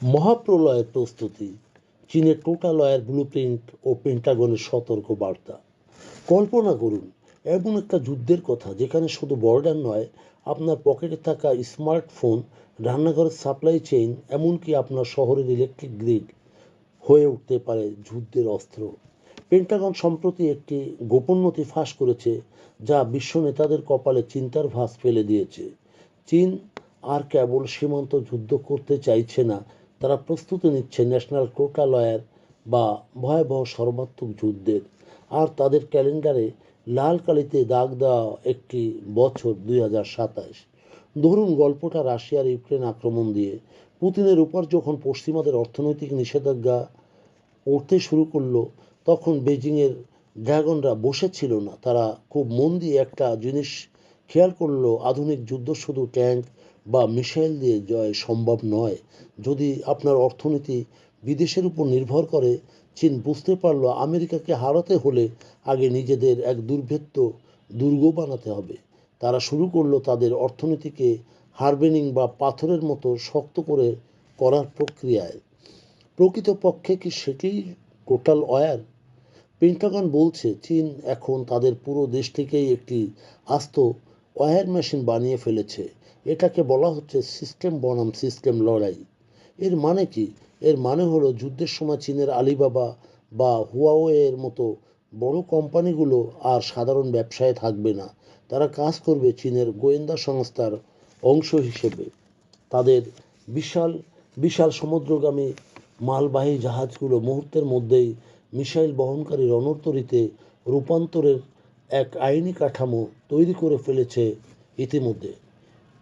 মহাপ্রলয়ের প্রস্তুতি, চীনের টোটালয়ের ব্লুপ্রিন্ট ও পেন্টাগনের সতর্ক বার্তা। কল্পনা করুন এমন একটা যুদ্ধের কথা যেখানে শুধু বর্ডার নয়, আপনার পকেটে থাকা স্মার্টফোন, রান্নাঘরের সাপ্লাই চেইন, এমনকি আপনার শহরের ইলেকট্রিক গ্রিড হয়ে উঠতে পারে যুদ্ধের অস্ত্র। পেন্টাগন সম্প্রতি একটি গোপন নথি ফাঁস করেছে যা বিশ্ব নেতাদের কপালে চিন্তার ভাঁজ ফেলে দিয়েছে। চীন আর কেবল সীমান্ত যুদ্ধ করতে চাইছে না, তারা প্রস্তুতি নিচ্ছে ন্যাশনাল টোটালয়ার বা ভয়াবহ সর্বাত্মক যুদ্ধের। আর তাদের ক্যালেন্ডারে লাল কালিতে দাগ দেওয়া একটি বছর 2027। ধরুন গল্পটা রাশিয়ার ইউক্রেন আক্রমণ দিয়ে। পুতিনের উপর যখন পশ্চিমাদের অর্থনৈতিক নিষেধাজ্ঞা উঠতে শুরু করলো, তখন বেজিংয়ের ড্রাগনরা বসেছিল না, তারা খুব মন দিয়ে একটা জিনিস খেয়াল করলো, আধুনিক যুদ্ধ শুধু ট্যাঙ্ক বা মিসাইল দিয়ে জয় সম্ভব নয়। যদি আপনার অর্থনীতি বিদেশের উপর নির্ভর করে, চীন বুঝতে পারলো আমেরিকাকে হারাতে হলে আগে নিজেদের এক দুর্ভেদ্য দুর্গ বানাতে হবে। তারা শুরু করলো তাদের অর্থনীতিকে হারবেনিং বা পাথরের মতো শক্ত করে করার প্রক্রিয়ায়। প্রকৃতপক্ষে কি সেটিই টোটাল ওয়্যার? পেন্টাগন বলছে চীন এখন তাদের পুরো দেশটিকেই একটি আস্ত ওয়্যার মেশিন বানিয়ে ফেলেছে। এটাকে বলা হচ্ছে সিস্টেম বনাম সিস্টেম লড়াই। এর মানে কি? এর মানে হলো যুদ্ধের সময় চীনের আলিবাবা বা হুয়াওয়ের মতো বড় কোম্পানিগুলো আর সাধারণ ব্যবসায় থাকবে না। তারা কাজ করবে চীনের গোয়েন্দা সংস্থার অংশ হিসেবে। তাদের বিশাল বিশাল সমুদ্রগামী মালবাহী জাহাজগুলো মুহূর্তের মধ্যেই মিসাইল বহনকারী রণতরীতে রূপান্তরের এক আইনি কাঠামো তৈরি করে ফেলেছে ইতিমধ্যে।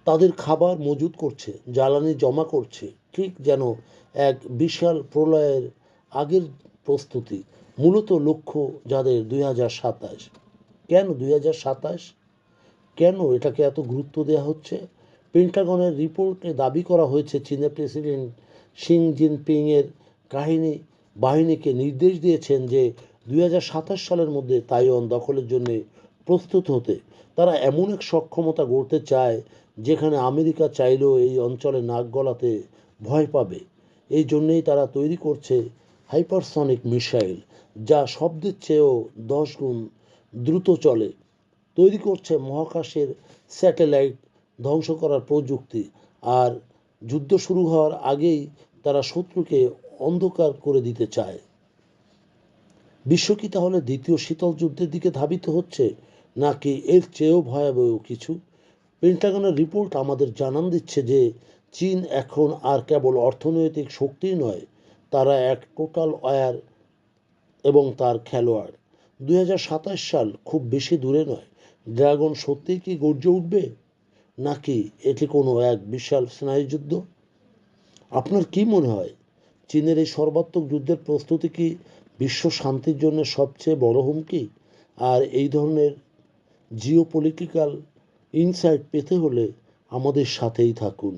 তাদের খাবার মজুত করছে, জ্বালানি জমা করছে, ঠিক যেন এক বিশাল প্রলয়ের আগের প্রস্তুতি। মূলত লক্ষ্য যাদের 2027। কেন 2027? কেন এটাকে এত গুরুত্ব দেওয়া হচ্ছে? পেন্টাগনের রিপোর্টে দাবি করা হয়েছে চীনের প্রেসিডেন্ট শি জিনপিংয়ের বাহিনীকে নির্দেশ দিয়েছেন যে 2027 সালের মধ্যে তাইওয়ান দখলের জন্য প্রস্তুত হতে। তারা এমন এক সক্ষমতা গড়তে চায় যেখানে আমেরিকা চাইলেও এই অঞ্চলে নাক গলাতে ভয় পাবে। এই জন্যেই তারা তৈরি করছে হাইপারসনিক মিসাইল, যা শব্দের চেয়েও 10 গুণ দ্রুত চলে। তৈরি করছে মহাকাশের স্যাটেলাইট ধ্বংস করার প্রযুক্তি। আর যুদ্ধ শুরু হওয়ার আগেই তারা শত্রুকে অন্ধকার করে দিতে চায়। বিশ্ব কি তাহলে দ্বিতীয় শীতল যুদ্ধের দিকে ধাবিত হচ্ছে, নাকি এর চেয়েও ভয়াবহ কিছু? পেন্টাগনের রিপোর্ট আমাদের জানান দিচ্ছে যে চীন এখন আর কেবল অর্থনৈতিক শক্তিই নয়, তারা এক টোটাল ওয়্যার এবং তার খেলোয়াড়। 2027 সাল খুব বেশি দূরে নয়। ড্রাগন সত্যিই কি গর্জে উঠবে, নাকি এটি কোনো এক বিশাল স্নায়ুযুদ্ধ? আপনার কি মনে হয়, চীনের এই সর্বাত্মক যুদ্ধের প্রস্তুতি কি বিশ্ব শান্তির জন্য সবচেয়ে বড় হুমকি? আর এই ধরনের জিওপলিটিক্যাল ইনসাইট পেতে হলে আমাদের সাথেই থাকুন।